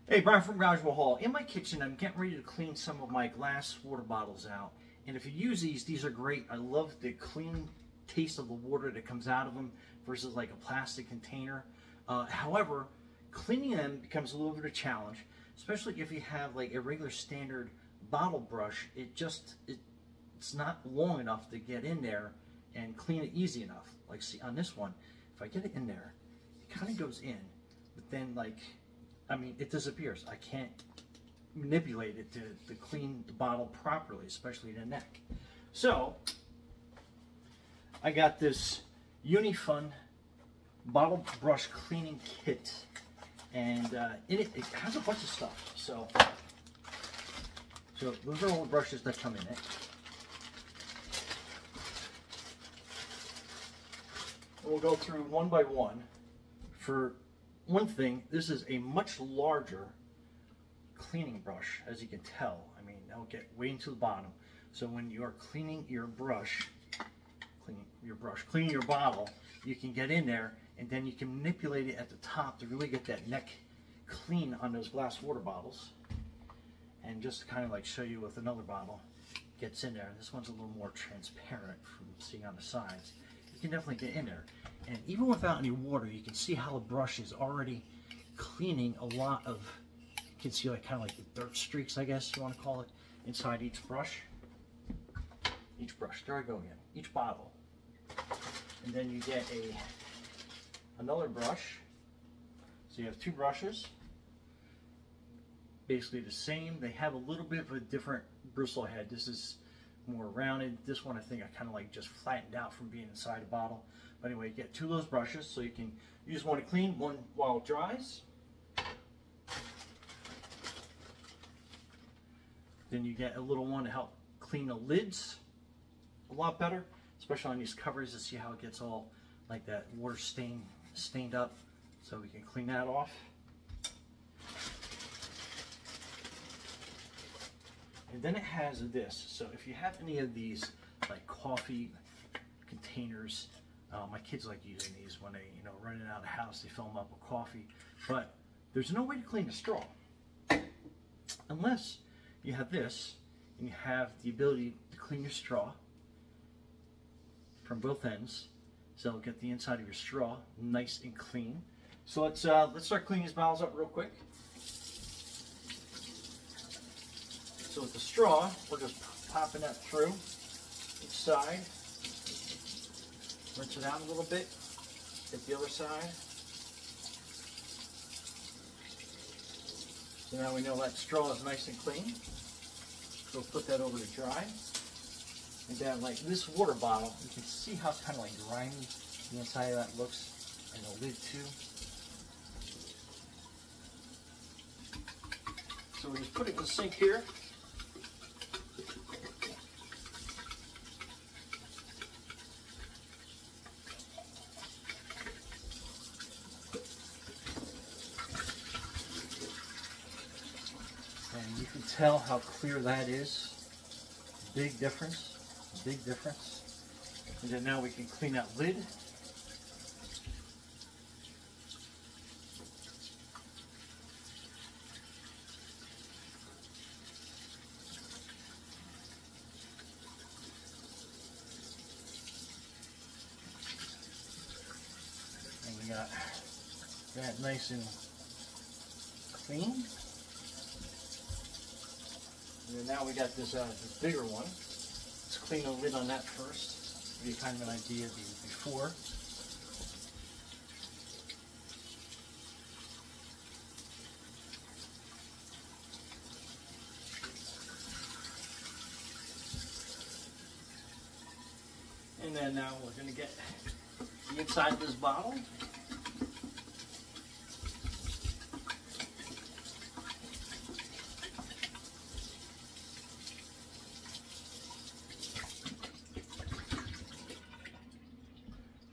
Hey, Brian from Garage Hall. In my kitchen, I'm getting ready to clean some of my glass water bottles out. And if you use these are great. I love the clean taste of the water that comes out of them versus like a plastic container. However, cleaning them becomes a little bit of a challenge, especially if you have like a regular standard bottle brush. It's not long enough to get in there and clean it easy enough. Like, see on this one, if I get it in there, it kind of goes in, but then it disappears. I can't manipulate it to clean the bottle properly, especially the neck. So I got this Unifun bottle brush cleaning kit, and in it has a bunch of stuff. So those are all the brushes that come in it. We'll go through one by one. For one thing, this is a much larger cleaning brush, as you can tell. I mean, it'll get way into the bottom. So when you are cleaning your bottle, you can get in there and then you can manipulate it at the top to really get that neck clean on those glass water bottles. And just to kind of like show you with another bottle, gets in there. This one's a little more transparent from seeing on the sides. You can definitely get in there. And even without any water, you can see how the brush is already cleaning a lot of, you can see like kind of like the dirt streaks, I guess you want to call it, inside each brush. Each brush, there I go again, each bottle. And then you get another brush. So you have two brushes, basically the same. They have a little bit of a different bristle head. This is more rounded. This one I think I kind of like just flattened out from being inside a bottle. But anyway, you get two of those brushes, so you can use one to clean, one while it dries. Then you get a little one to help clean the lids a lot better, especially on these covers, to see how it gets all like that water stained up, so we can clean that off. And then it has this. So if you have any of these like coffee containers, my kids like using these when they, running out of the house, they fill them up with coffee. But there's no way to clean the straw unless you have this and you have the ability to clean your straw from both ends. So it'll get the inside of your straw nice and clean. So let's start cleaning these bottles up real quick. So with the straw, we're just popping that through each side. Rinse it out a little bit. Hit the other side. So now we know that straw is nice and clean. So we'll put that over to dry. And then like this water bottle, you can see how it's kind of like grimy the inside of that looks, and the lid too. So we just put it in the sink here. And you can tell how clear that is. Big difference, big difference. And then now we can clean that lid. And we got that nice and clean. And now we got this bigger one. Let's clean the lid on that first. Give you kind of an idea of the before. And then now we're going to get the inside of this bottle.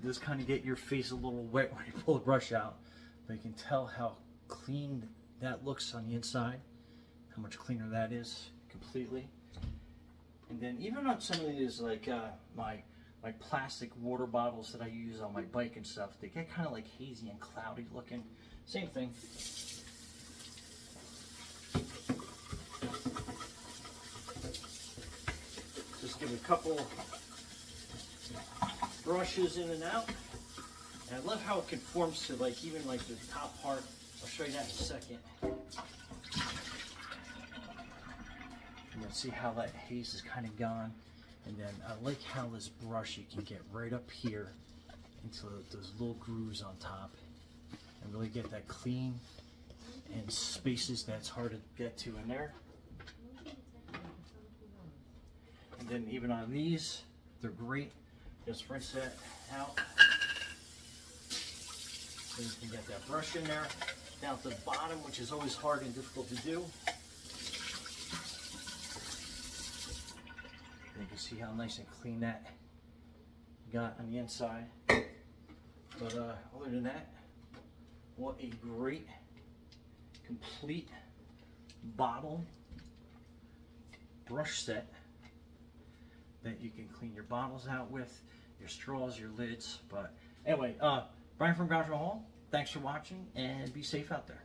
Just kind of get your face a little wet when you pull the brush out, but you can tell how clean that looks on the inside, how much cleaner that is completely. And then even on some of these, like my plastic water bottles that I use on my bike and stuff, they get kind of like hazy and cloudy looking. Same thing. a couple brushes in and out. And I love how it conforms to like even like the top part. I'll show you that in a second. And you'll see how that haze is kind of gone. And then I like how this brush, you can get right up here into those little grooves on top and really get that clean and spaces that's hard to get to in there. And then even on these, they're great. Just rinse that out. So you can get that brush in there. Down at the bottom, which is always hard and difficult to do. And you can see how nice and clean that got on the inside. But other than that, what a great, complete bottle brush set that you can clean your bottles out with, your straws, your lids. But anyway, Brian from Garage Hall, thanks for watching and be safe out there.